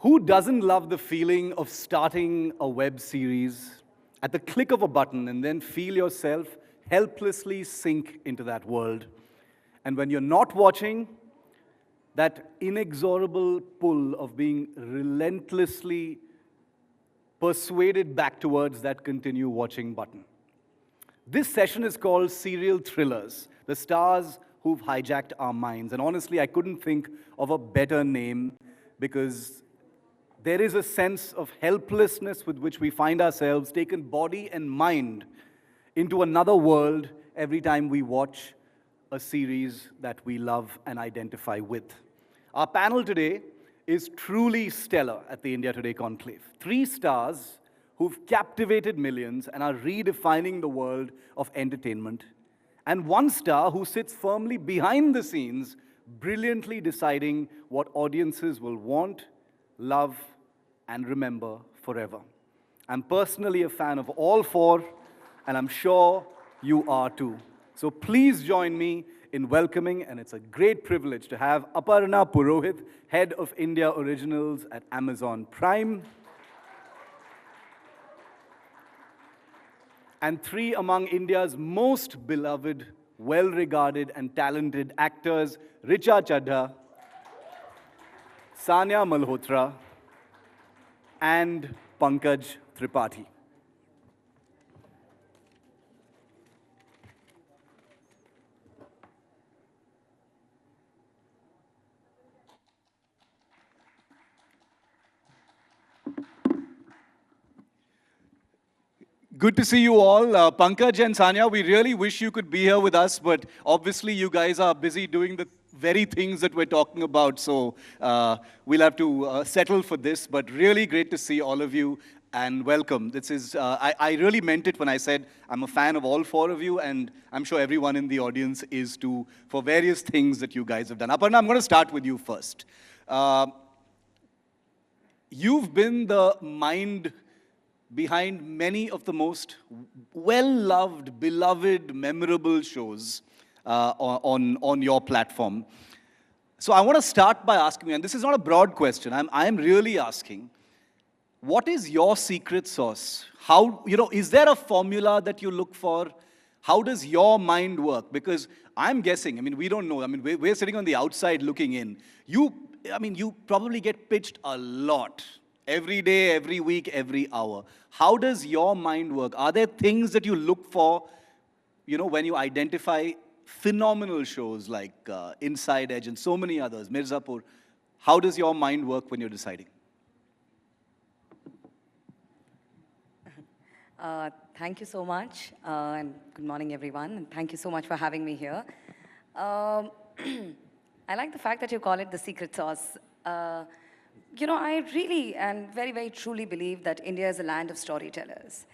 Who doesn't love the feeling of starting a web series at the click of a button and then feel yourself helplessly sink into that world? And when you're not watching, that inexorable pull of being relentlessly persuaded back towards that continue watching button. This session is called Serial Thrillers, the stars who've hijacked our minds. And honestly, I couldn't think of a better name because there is a sense of helplessness with which we find ourselves taken body and mind into another world every time we watch a series that we love and identify with. Our panel today is truly stellar at the India Today Conclave. 3 stars who've captivated millions and are redefining the world of entertainment, and 1 star who sits firmly behind the scenes, brilliantly deciding what audiences will want, love, and remember forever. I'm personally a fan of all 4, and I'm sure you are too. So please join me in welcoming, and it's a great privilege to have Aparna Purohit, Head of India Originals at Amazon Prime, and 3 among India's most beloved, well-regarded, and talented actors, Richa Chadha, Sanya Malhotra, and Pankaj Tripathi. Good to see you all. Pankaj and Sanya, we really wish you could be here with us, but obviously you guys are busy doing the very things that we're talking about, so we'll have to settle for this, but really great to see all of you, and welcome. This is, I really meant it when I said I'm a fan of all 4 of you, and I'm sure everyone in the audience is too, for various things that you guys have done. Aparna, I'm going to start with you first. You've been the mind behind many of the most well-loved, beloved, memorable shows on your platform. So I want to start by asking you, and this is not a broad question, I'm really asking, what is your secret sauce? How, is there a formula that you look for? How does your mind work? Because I'm guessing, we don't know. We're sitting on the outside looking in. You probably get pitched a lot. Every day, every week, every hour. How does your mind work? Are there things that you look for, when you identify phenomenal shows like Inside Edge and so many others, Mirzapur? How does your mind work when you're deciding? Thank you so much, and good morning, everyone, and thank you so much for having me here. I like the fact that you call it the secret sauce. I really and very, very truly believe that India is a land of storytellers.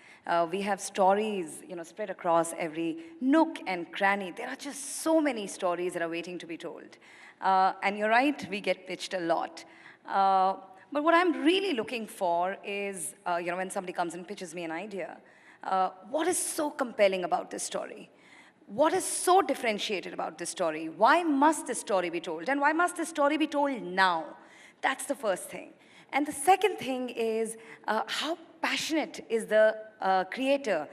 We have stories, spread across every nook and cranny. There are just so many stories that are waiting to be told. And you're right, we get pitched a lot. But what I'm really looking for is, when somebody comes and pitches me an idea, what is so compelling about this story? What is so differentiated about this story? Why must this story be told? And why must this story be told now? That's the first thing. And the second thing is, how passionate is the creator?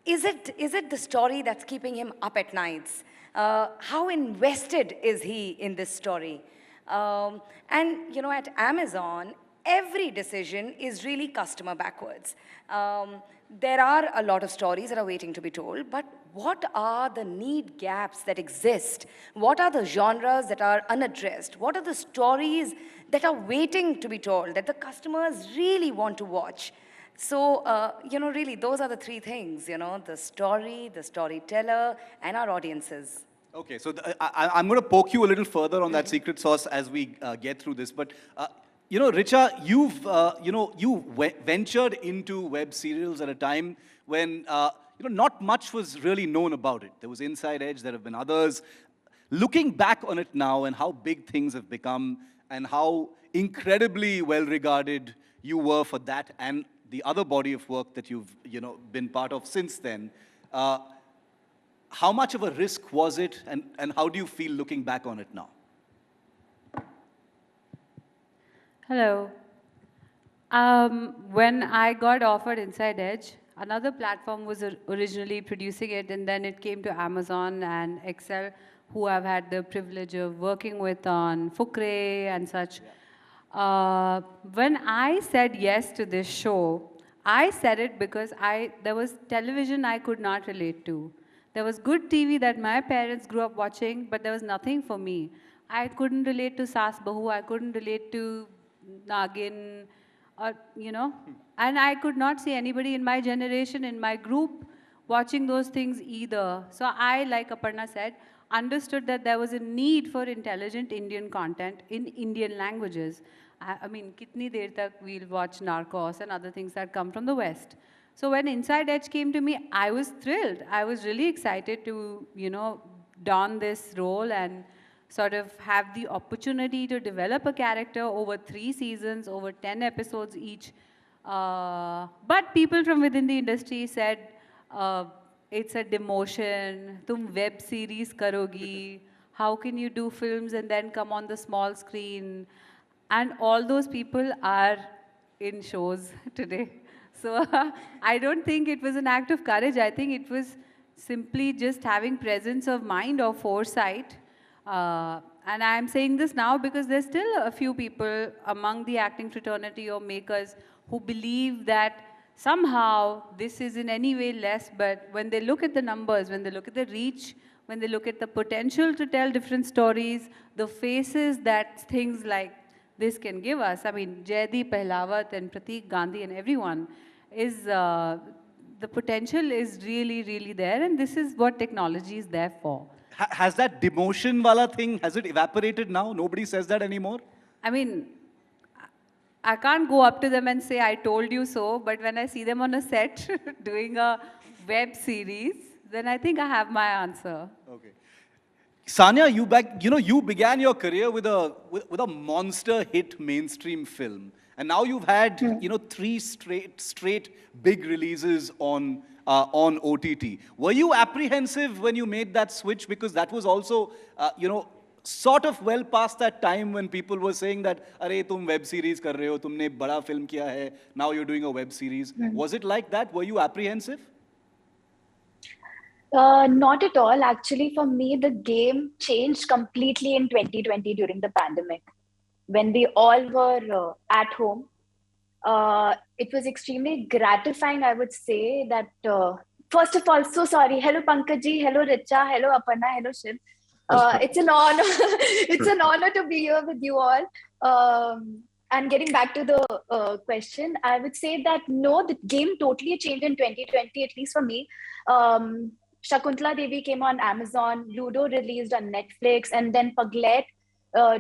Is it the story that's keeping him up at nights? How invested is he in this story? And, at Amazon, every decision is really customer backwards. There are a lot of stories that are waiting to be told, but what are the need gaps that exist? What are the genres that are unaddressed? What are the stories that are waiting to be told, that the customers really want to watch? So, really, those are the 3 things, the story, the storyteller, and our audiences. Okay, so I'm going to poke you a little further on that secret sauce as we get through this, but Richa, you ventured into web serials at a time when, not much was really known about it. There was Inside Edge, there have been others. Looking back on it now and how big things have become and how incredibly well-regarded you were for that and the other body of work that you've, been part of since then, how much of a risk was it and how do you feel looking back on it now? Hello. When I got offered Inside Edge, another platform was originally producing it, and then it came to Amazon and Excel, who I've had the privilege of working with on Fukre and such. When I said yes to this show, I said it because there was television I could not relate to. There was good TV that my parents grew up watching, but there was nothing for me. I couldn't relate to Saas Bahu, I couldn't relate to Nagin, or and I could not see anybody in my generation, in my group, watching those things either. So I, like Aparna said, understood that there was a need for intelligent Indian content in Indian languages. I mean, kitni der tak we'll watch Narcos and other things that come from the West. So when Inside Edge came to me, I was thrilled. I was really excited to, don this role and sort of have the opportunity to develop a character over 3 seasons, over 10 episodes each. But people from within the industry said, it's a demotion, tum web series karogi, how can you do films and then come on the small screen? And all those people are in shows today. So I don't think it was an act of courage. I think it was simply just having presence of mind or foresight. And I'm saying this now because there's still a few people among the acting fraternity or makers who believe that somehow this is in any way less, but when they look at the numbers, when they look at the reach, when they look at the potential to tell different stories, the faces that things like this can give us, I mean, Jaydeep Pehlawat and Prateek Gandhi and everyone, is the potential is really, really there, and this is what technology is there for. Has that demotion wala thing, has it evaporated now? Nobody says that anymore? I mean, I can't go up to them and say, I told you so, but when I see them on a set doing a web series, then I think I have my answer. Okay. Sanya, you began your career with a monster hit mainstream film. And now you've had, 3 straight big releases on OTT. Were you apprehensive when you made that switch? Because that was also, sort of well past that time when people were saying that, "Arey, tum web series kar rahe ho, tumne bada film kiya hai, now you're doing a web series." Was it like that? Were you apprehensive? Not at all. Actually, for me, the game changed completely in 2020 during the pandemic. When we all were at home, it was extremely gratifying, I would say, that first of all, so sorry. Hello, Pankaj ji. Hello, Richa. Hello, Aparna. Hello, Shiv. It's an honor. It's an honor to be here with you all. And getting back to the question, I would say that no, the game totally changed in 2020, at least for me. Shakuntala Devi came on Amazon, Ludo released on Netflix, and then Paglet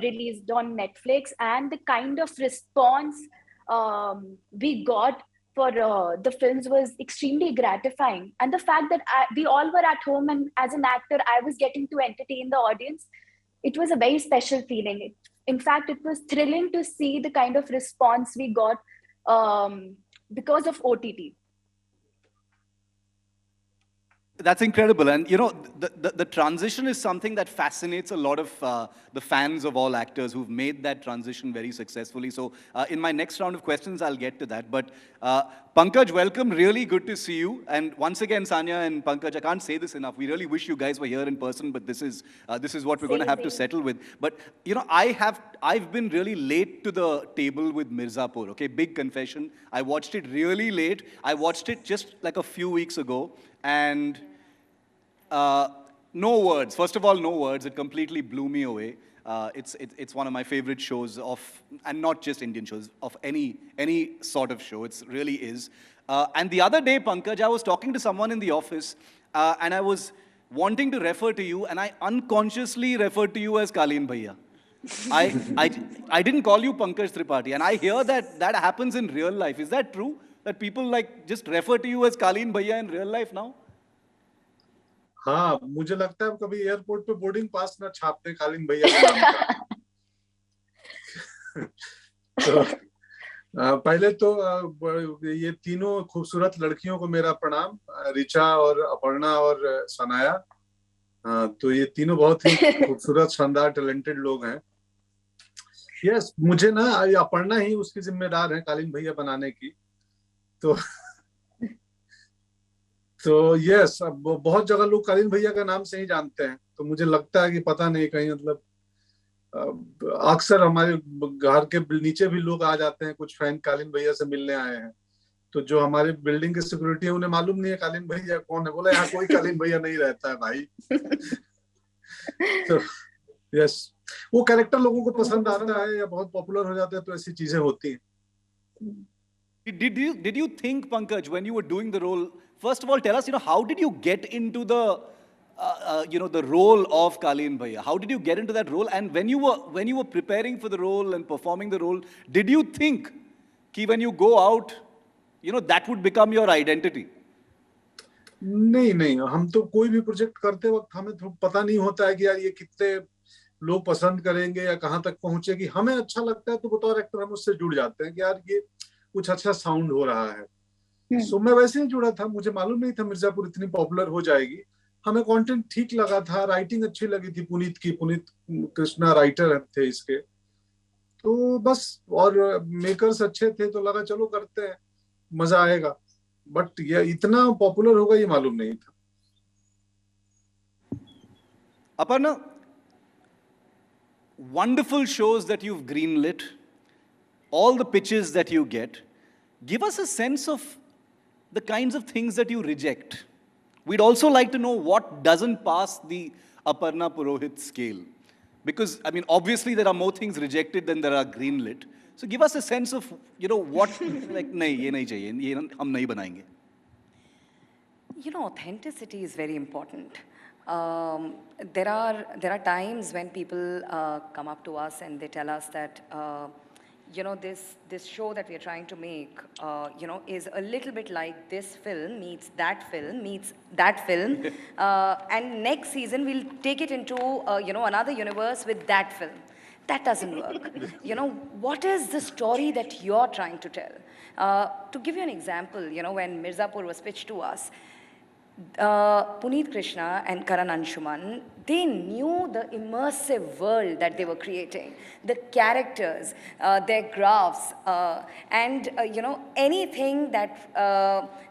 released on Netflix. And the kind of response we got for the films was extremely gratifying. And the fact that we all were at home, and as an actor, I was getting to entertain the audience, it was a very special feeling. In fact, it was thrilling to see the kind of response we got because of OTT. That's incredible. And, the transition is something that fascinates a lot of the fans of all actors who've made that transition very successfully. So in my next round of questions, I'll get to that. But Pankaj, welcome. Really good to see you. And once again, Sanya and Pankaj, I can't say this enough. We really wish you guys were here in person, but this is what we're going to have to settle with. But, I've been really late to the table with Mirzapur, okay? Big confession. I watched it really late. I watched it just like a few weeks ago. And no words. First of all, no words. It completely blew me away. It's one of my favorite shows and not just Indian shows, of any sort of show. It really is. And the other day, Pankaj, I was talking to someone in the office, and I was wanting to refer to you, and I unconsciously referred to you as Kaleen Bhaiya. I didn't call you Pankaj Tripathi, and I hear that happens in real life. Is that true? That people just refer to you as Kaleen Bhaiya in real life now? हाँ, मुझे लगता है कभी airport पे boarding pass ना छापते कालीन भैया का नाम का। तो पहले तो ये तीनों खूबसूरत लड़कियों को मेरा प्रणाम, रिचा और अपर्णा और सनाया। तो ये तीनों बहुत ही खूबसूरत, शानदार, टैलेंटेड लोग हैं। यस, मुझे ना ये अपर्णा ही उसकी जिम्मेदार है कालीन भैया बनाने की। तो यस, अब बहुत जगह लोग कालीन भैया का नाम से ही जानते हैं, तो मुझे लगता है कि पता नहीं कहीं मतलब अक्सर हमारे घर के नीचे भी लोग आ जाते हैं, कुछ फैन कालीन भैया से मिलने आए हैं, तो जो हमारे बिल्डिंग की सिक्योरिटी है उन्हें मालूम नहीं है कालीन भैया कौन है। बोला यहाँ कोई कालीन भैया नहीं रहता है भाई। तो यस, वो कैरेक्टर लोगों को पसंद आता है या बहुत पॉपुलर हो जाता है, तो ऐसी चीजें होती हैं। Did you think, Pankaj, when you were doing the role, first of all, tell us, how did you get into the, the role of Kaleen Bhaiya? How did you get into that role? And when you were preparing for the role and performing the role, did you think कि when you go out, that would become your identity? नहीं नहीं, हम तो कोई भी project करते वक्त हमें तो पता नहीं होता है कि यार ये कितने लोग पसंद करेंगे या कहाँ तक पहुंचेगी। हमें अच्छा लगता है तो बतौर एक्टर हम उससे जुड़ जाते हैं कि यार ये कुछ अच्छा साउंड हो रहा है। सो मैं वैसे ही जुड़ा था, मुझे मालूम नहीं था मिर्जापुर इतनी पॉपुलर हो जाएगी। हमें कंटेंट ठीक लगा था, राइटिंग अच्छी लगी थी पुनीत की, पुनीत कृष्णा राइटर थे इसके, तो बस, और मेकर्स अच्छे थे तो लगा चलो करते हैं, मजा आएगा। बट ये इतना पॉपुलर होगा ये मालूम नहीं था। Aparna, wonderful shows that you've greenlit, all the pitches that you get. Give us a sense of the kinds of things that you reject. We'd also like to know what doesn't pass the Aparna Purohit scale. Because, I mean, obviously there are more things rejected than there are greenlit. So give us a sense of, what, like, nahi, ye nahi chahiye, ye hum nahi banayenge. Authenticity is very important. There are times when people come up to us and they tell us that, this show that we are trying to make, is a little bit like this film meets that film, and next season we'll take it into, another universe with that film. That doesn't work. What is the story that you're trying to tell? To give you an example, when Mirzapur was pitched to us, Puneet Krishna and Karan Anshuman, they knew the immersive world that they were creating, the characters, their graphs, and anything that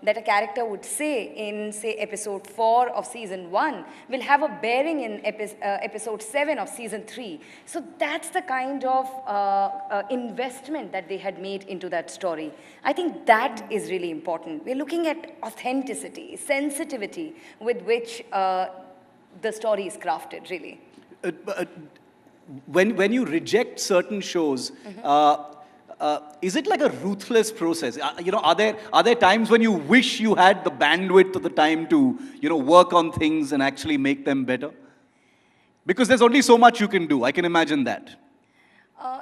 that a character would say in, say, episode 4 of season 1 will have a bearing in episode 7 of season 3. So that's the kind of investment that they had made into that story. I think that is really important. We're looking at authenticity, sensitivity with which the story is crafted, really. When you reject certain shows, is it like a ruthless process? Are there times when you wish you had the bandwidth or the time to, work on things and actually make them better? Because there's only so much you can do. I can imagine that.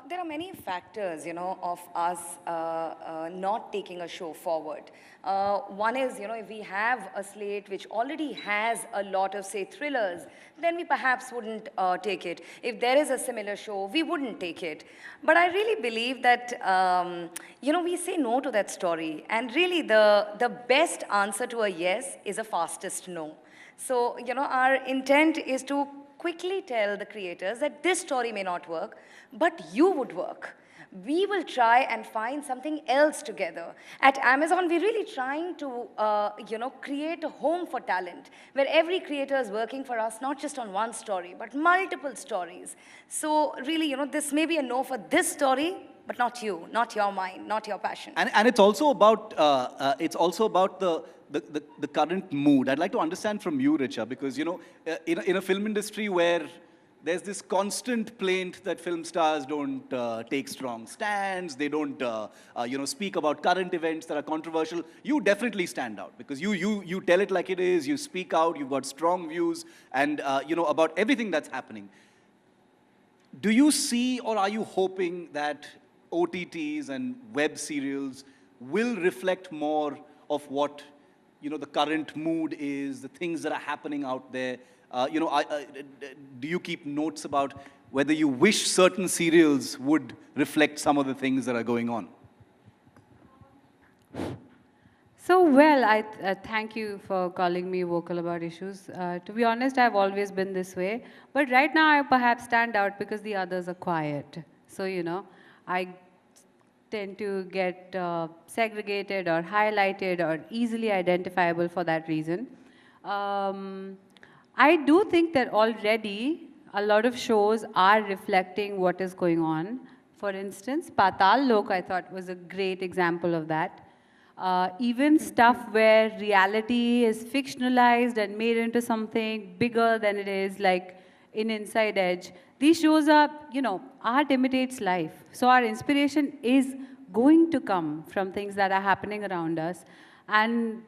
There are many factors, of us not taking a show forward. One is, if we have a slate which already has a lot of, say, thrillers, then we perhaps wouldn't take it. If there is a similar show, we wouldn't take it. But I really believe that, we say no to that story. And really, the best answer to a yes is a fastest no. So, our intent is to quickly tell the creators that this story may not work, but you would work. We will try and find something else together. At Amazon, we're really trying to, create a home for talent, where every creator is working for us, not just on one story, but multiple stories. So really, this may be a no for this story, but not you, not your mind, not your passion. And it's also about the current mood. I'd like to understand from you, Richa, because in a film industry where there's this constant plaint that film stars don't take strong stands, they don't speak about current events that are controversial. You definitely stand out because you tell it like it is. You speak out. You've got strong views and about everything that's happening. Do you see, or are you hoping that OTTs and web serials will reflect more of what the current mood is, the things that are happening out there? Do you keep notes about whether you wish certain serials would reflect some of the things that are going on? So, well, I thank you for calling me vocal about issues. To be honest, I've always been this way. But right now, I perhaps stand out because the others are quiet. So, I tend to get segregated or highlighted or easily identifiable for that reason. I do think that already a lot of shows are reflecting what is going on. For instance, Patal Lok, I thought, was a great example of that. Even stuff where reality is fictionalized and made into something bigger than it is, like in Inside Edge. These shows are, art imitates life. So our inspiration is going to come from things that are happening around us. And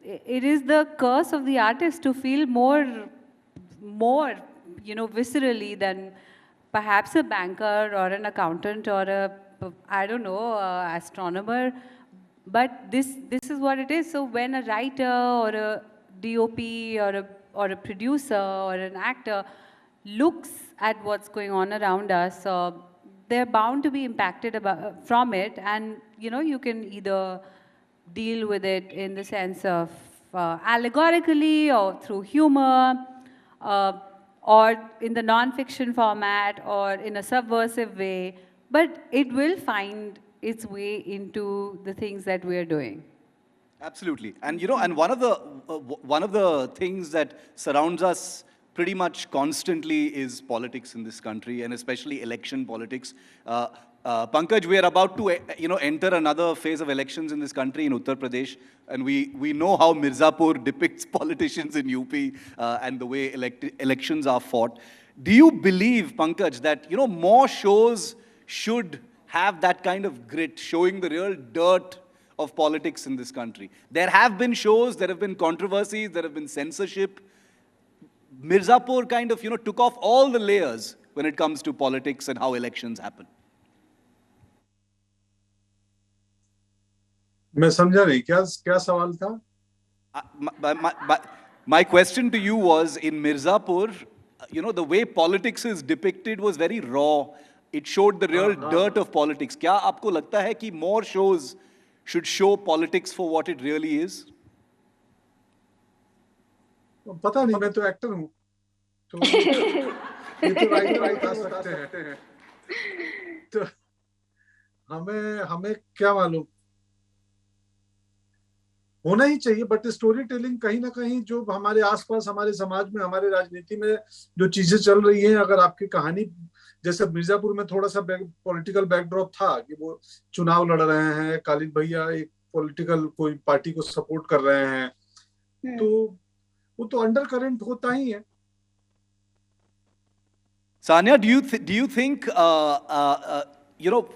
it is the curse of the artist to feel more, viscerally than perhaps a banker or an accountant or I don't know, astronomer. But this is what it is. So when a writer or a DOP or a producer or an actor looks at what's going on around us, they're bound to be impacted from it. And you can either deal with it in the sense of allegorically or through humor, or in the non-fiction format or in a subversive way, but it will find its way into the things that we're doing. Absolutely. And and one of the things that surrounds us pretty much constantly is politics in this country, and especially election politics. Pankaj, we are about to enter another phase of elections in this country in Uttar Pradesh, and we know how Mirzapur depicts politicians in UP and the way elections are fought. Do you believe, Pankaj, that more shows should have that kind of grit, showing the real dirt of politics in this country? There have been shows, there have been controversies, there have been censorship. Mirzapur kind of took off all the layers when it comes to politics and how elections happen. मैं समझा नहीं क्या सवाल था? My question to you was, in Mirzapur, the way politics is depicted was very raw. It showed the real dirt of politics. क्या आपको लगता है कि more shows should show politics for what it really is? पता नहीं, मैं तो actor हूँ, तो ये तो राइटर बता सकते हैं, तो हमें क्या मालूम. होना ही चाहिए, बट स्टोरी टेलिंग कहीं ना कहीं जो हमारे आसपास, हमारे समाज में, हमारे राजनीति में जो चीजें चल रही हैं, अगर आपकी कहानी, जैसे मिर्जापुर में थोड़ा सा पॉलिटिकल बैकड्रॉप था कि वो चुनाव लड़ रहे हैं, कालिद भैया एक पॉलिटिकल कोई पार्टी को सपोर्ट कर रहे हैं, तो वो तो अंडर करंट होता ही है. Sanya, do you think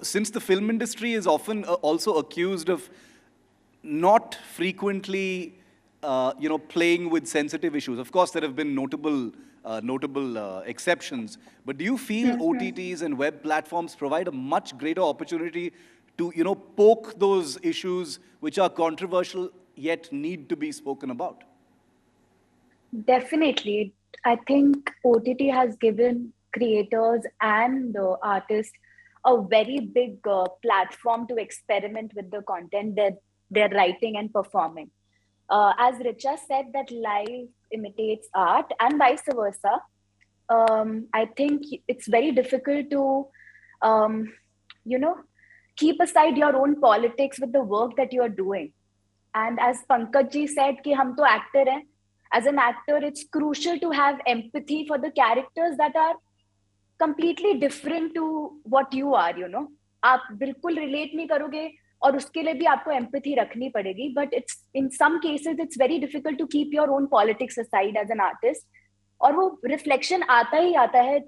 since the film industry is often also accused of not frequently playing with sensitive issues, of course there have been notable exceptions, but do you feel OTTs and web platforms provide a much greater opportunity to poke those issues which are controversial yet need to be spoken about? Definitely. I think OTT has given creators and artists a very big platform to experiment with the content that they're writing and performing. As Richa said, that life imitates art and vice versa. I think it's very difficult to, keep aside your own politics with the work that you are doing. And as Pankaj ji said, कि हम तो actor हैं. As an actor, it's crucial to have empathy for the characters that are completely different to what you are, आप बिल्कुल relate नहीं करोगे और उसके लिए भी आपको empathy रखनी पड़ेगी. But it's in some cases it's very difficult to keep your own politics aside as an artist. और वो reflection आता ही आता है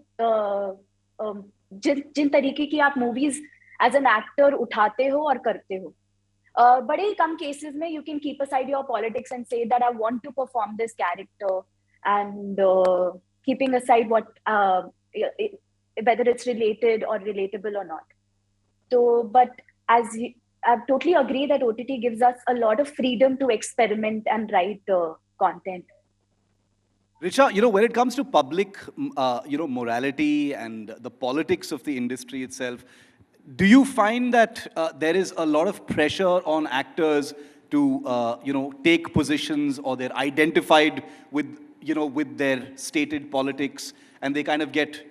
जिन तरीके की आप movies as an actor उठाते हो और करते हो. बड़े ही कम cases में you can keep aside your politics and say that I want to perform this character, and keeping aside what whether it's related or relatable or not. So, but I totally agree that OTT gives us a lot of freedom to experiment and write content. Richa, when it comes to public, morality and the politics of the industry itself, do you find that there is a lot of pressure on actors to, take positions, or they're identified with, with their stated politics, and they kind of get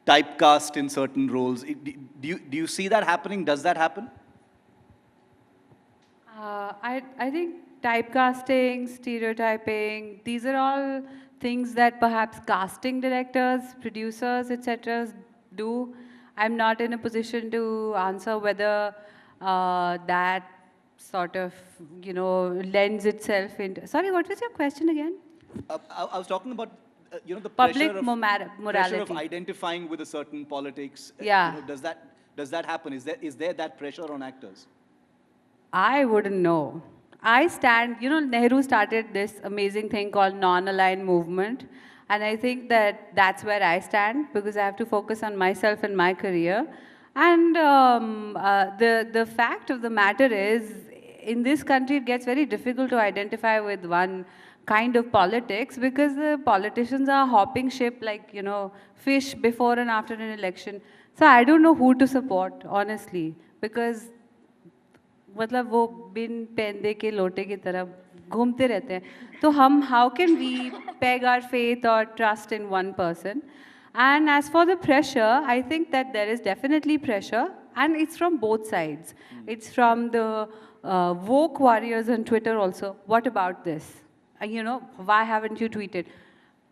typecast in certain roles. Do you see that happening? Does that happen? I think typecasting, stereotyping, these are all things that perhaps casting directors, producers, etc. do. I'm not in a position to answer whether that sort of, lends itself into. Sorry, what was your question again? I was talking about, the Public pressure of morality. identifying with a certain politics. Yeah. Does that happen? Is there that pressure on actors? I wouldn't know. I stand, Nehru started this amazing thing called non-aligned movement. And I think that that's where I stand because I have to focus on myself and my career. And the fact of the matter is, in this country, it gets very difficult to identify with one kind of politics because the politicians are hopping ship like, fish before and after an election. So I don't know who to support, honestly, because मतलब वो बिन पेंदे के लोटे की तरह घूमते रहते हैं तो हम how can we peg our faith or trust in one person. And as for the pressure, I think that there is definitely pressure and it's from both sides. It's from the woke warriors on Twitter also. What about this? Why haven't you tweeted?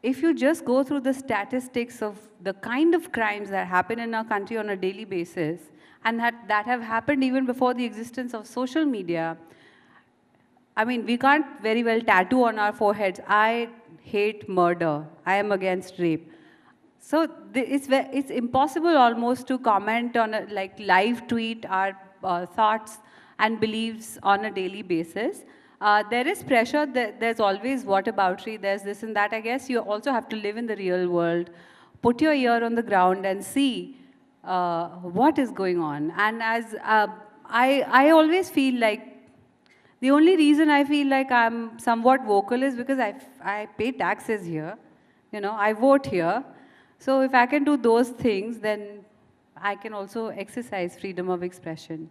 If you just go through the statistics of the kind of crimes that happen in our country on a daily basis, and that have happened even before the existence of social media. I mean, we can't very well tattoo on our foreheads, I hate murder, I am against rape. So it's impossible almost to comment on a live tweet our thoughts and beliefs on a daily basis. There is pressure, there's always whataboutery, there's this and that. I guess you also have to live in the real world, put your ear on the ground and see what is going on. And as I always feel like the only reason I feel like I'm somewhat vocal is because I pay taxes here, I vote here. So if I can do those things, then I can also exercise freedom of expression.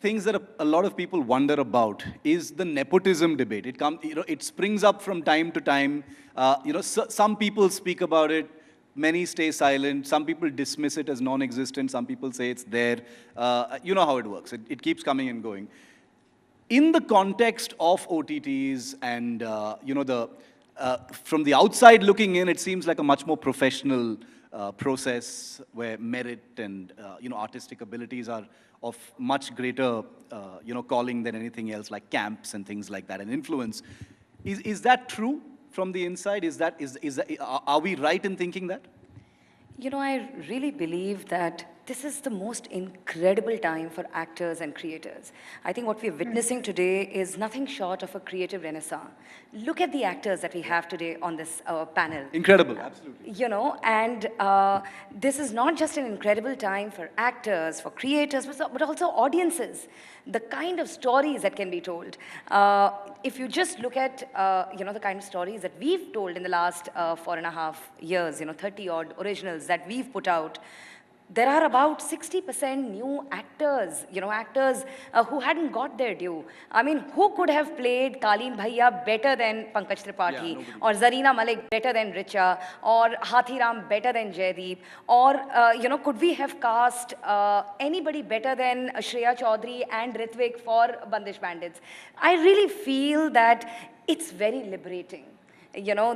Things that a lot of people wonder about is the nepotism debate. It springs up from time to time. Some people speak about it. Many stay silent. Some people dismiss it as non-existent. Some people say it's there. You know how it works. It keeps coming and going. In the context of OTTs and, from the outside looking in, it seems like a much more professional process where merit and, artistic abilities are of much greater, calling than anything else, like camps and things like that, and influence. Is that true? From the inside, are we right in thinking that? I really believe that this is the most incredible time for actors and creators. I think what we're witnessing today is nothing short of a creative renaissance. Look at the actors that we have today on this panel. Incredible, absolutely. And this is not just an incredible time for actors, for creators, but also audiences. The kind of stories that can be told. If you just look at, the kind of stories that we've told in the last 4.5 years, 30 odd originals that we've put out, there are about 60% new actors, actors who hadn't got their due. I mean, who could have played Kaleen Bhaiya better than Pankaj Tripathi, or Zarina Malik better than Richa, or Hathiram better than Jaideep, or, could we have cast anybody better than Shreya Chaudhary and Ritvik for Bandish Bandits? I really feel that it's very liberating.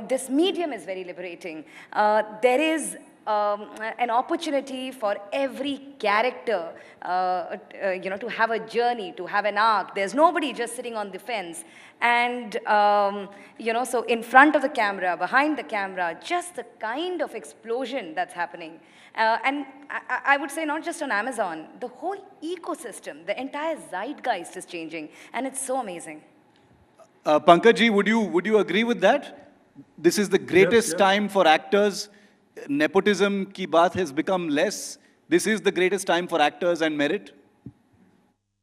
This medium is very liberating. There is an opportunity for every character, to have a journey, to have an arc. There's nobody just sitting on the fence. And, so in front of the camera, behind the camera, just the kind of explosion that's happening. And I would say not just on Amazon, the whole ecosystem, the entire zeitgeist is changing. And it's so amazing. Pankaj, would you agree with that? This is the greatest time for actors. Nepotism ki baat has become less. This is the greatest time for actors and merit.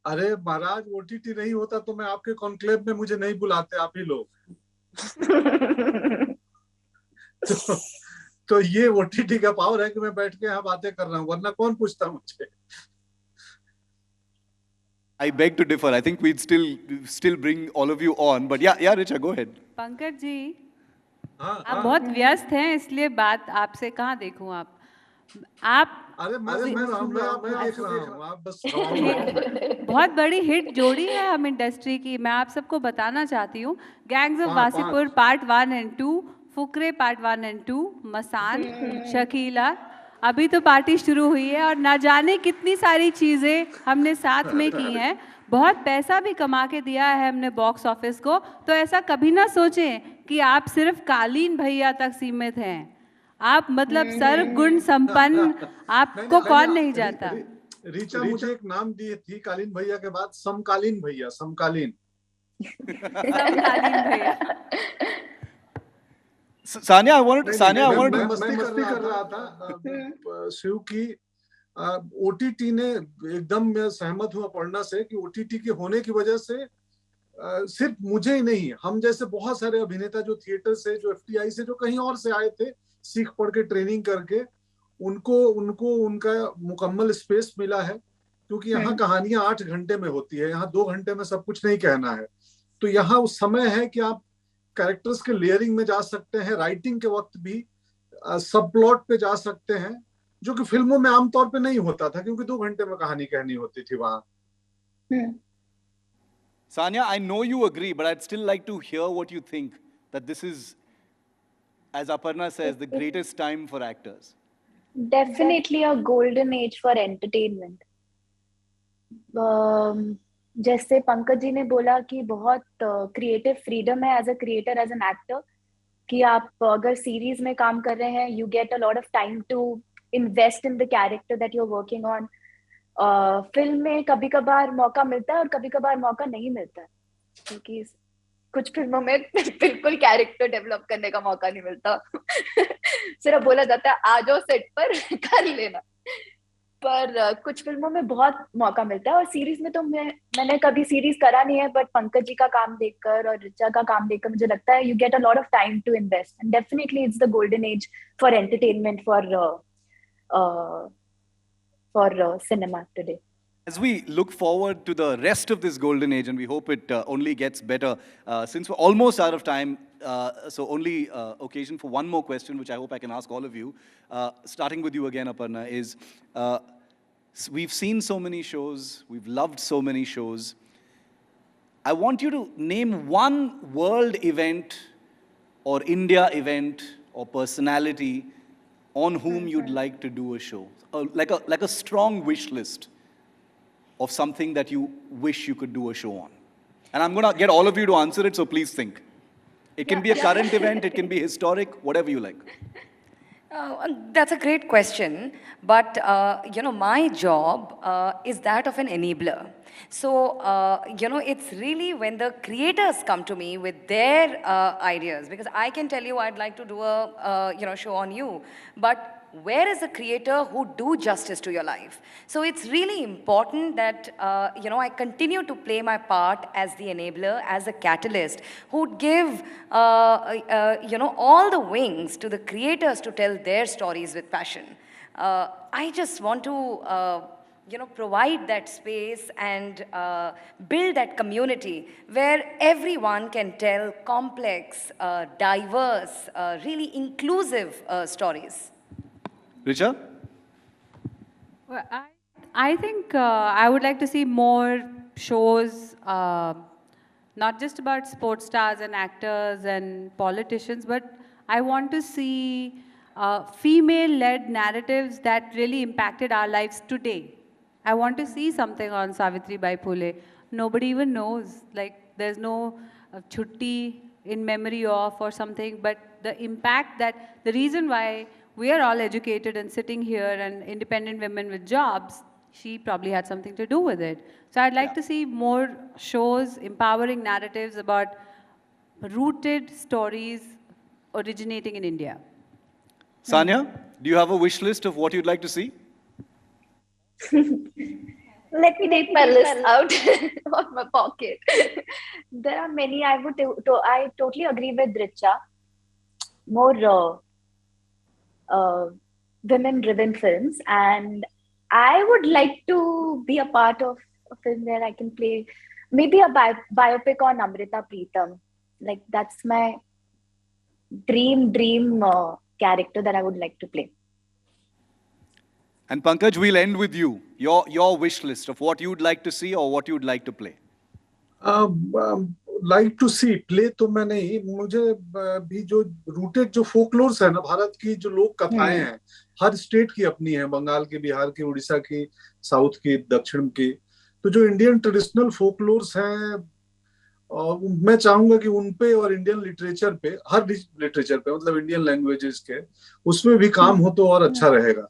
अरे महाराज OTT नहीं होता तो मैं आपके conclave में मुझे नहीं बुलाते आप ही लोग तो ये ओटीटी का पावर है कि मैं बैठ के यहाँ बातें कर रहा हूँ वरना कौन पूछता मुझे I beg to differ. I think we'd still bring all of you on, but yeah, Richa, go ahead. Pankaj ji, आप बहुत व्यस्त हैं, इसलिए बात आपसे कहाँ देखूं आप अरे मैं देख रहा हूँ, आप बस हवाओं में। बहुत बड़ी हिट जोड़ी है हम इंडस्ट्री की। मैं आप सबको बताना चाहती हूँ, gangs of Wasseypur part 1 and 2, Fukrey part 1 and 2, मसान, शकीला, अभी तो पार्टी शुरू हुई है और ना जाने कितनी सारी चीज़ें हमने साथ में की हैं। बहुत पैसा भी कमा के दिया है हमने बॉक्स ऑफिस को। तो ऐसा कभी ना सोचें कि आप सिर्फ कालीन भैया तक सीमित हैं। आप मतलब सर्वगुण संपन्न, आपको कौन नहीं जानता। रीचा मुझे एक नाम दी थी कालीन भैया के बाद, समकालीन भैया, समकालीन। समकालीन भैया। Sanya, I wanted to... मैं मस्ती कर रहा था शिव की। ओटीटी ने, एकदम मैं सहमत हूँ अपर्णा से कि ओटीटी के होने की वजह से सिर्फ मुझे ही नहीं, हम जैसे बहुत सारे अभिनेता जो थिएटर से, जो एफटीआई से, जो कहीं और से आए थे सीख पढ़ के, ट्रेनिंग करके, उनको उनका मुकम्मल स्पेस मिला है। क्योंकि यहाँ कहानियां 8 घंटे में होती है, यहाँ 2 घंटे में सब कुछ नहीं कहना है। तो यहाँ उस समय है कि आप कैरेक्टर्स के लेयरिंग में जा सकते हैं, राइटिंग के वक्त भी सब प्लॉट पे जा सकते हैं, जो कि फिल्मों में आमतौर पे नहीं होता था, क्योंकि 2 घंटे में कहानी कहनी होती थी वहां। Sanya, I know you agree, but I'd still like to hear what you think, that this is, as Aparna says, the greatest time for actors. Definitely a golden age for entertainment. जैसे पंकज जी ने बोला कि बहुत creative freedom है as a creator, as an actor, कि आप अगर series में काम कर रहे हैं, you get a lot of time to invest in the character that you are working on. Film में कभी कभार मौका मिलता है और कभी कभार मौका नहीं मिलता है, क्योंकि कुछ फिल्मों में बिल्कुल कैरेक्टर डेवलप करने का मौका नहीं मिलता। सिर्फ बोला जाता है आ जाओ सेट पर कर लेना। पर कुछ फिल्मों में बहुत मौका मिलता है, और सीरीज में तो मैंने कभी सीरीज करा नहीं है, बट पंकज जी का काम देखकर और रिचा का काम देखकर मुझे लगता है you get a lot of time to invest, and definitely it's the golden age for entertainment for cinema today. As we look forward to the rest of this golden age, and we hope it only gets better, since we're almost out of time, so only occasion for one more question, which I hope I can ask all of you, starting with you again, Aparna, is we've seen so many shows, we've loved so many shows. I want you to name one world event or India event or personality on whom you'd like to do a show, like a strong wish list of something that you wish you could do a show on. And I'm going to get all of you to answer it, so please think. It can be a current event, it can be historic, whatever you like. That's a great question, but my job is that of an enabler. So, it's really when the creators come to me with their ideas, because I can tell you I'd like to do a show on you, but where is a creator who do justice to your life? So it's really important that, I continue to play my part as the enabler, as a catalyst, who'd give, all the wings to the creators to tell their stories with passion. I just want to, provide that space and build that community where everyone can tell complex, diverse, really inclusive stories. Richa? Well, I think I would like to see more shows, not just about sports stars and actors and politicians, but I want to see female-led narratives that really impacted our lives today. I want to see something on Savitri Bai Phule. Nobody even knows. Like, there's no chutti in memory of or something, but the impact that, the reason why we are all educated and sitting here and independent women with jobs, she probably had something to do with it. So I'd like to see more shows, empowering narratives about rooted stories originating in India. Sanya, do you have a wish list of what you'd like to see? Let me take my list out of my pocket. There are many. I totally agree with Richa. More women-driven films, and I would like to be a part of a film where I can play maybe a biopic on Amrita Pritam. Like, that's my dream character that I would like to play. And Pankaj, we'll end with you. Your wish list of what you'd like to see or what you'd like to play. Like to see play तो मैं नहीं, मुझे भी जो rooted जो folklores है ना, भारत की जो लोक कथाएं हैं, हर स्टेट की अपनी है, बंगाल की, बिहार की, उड़ीसा की, साउथ की, दक्षिण की, तो जो इंडियन ट्रेडिशनल फोकलोर्स हैं, और मैं चाहूंगा कि उन पे और इंडियन लिटरेचर पे, हर लिटरेचर पे, मतलब इंडियन लैंग्वेजेस के, उसमें भी काम हो तो और अच्छा रहेगा.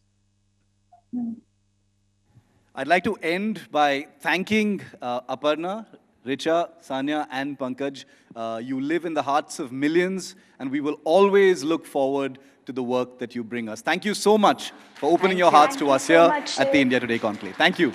I'd like to end by thanking Aparna, Richa, Sanya, and Pankaj. You live in the hearts of millions, and we will always look forward to the work that you bring us. Thank you so much for opening your hearts to us here at the India Today Conclave. Thank you.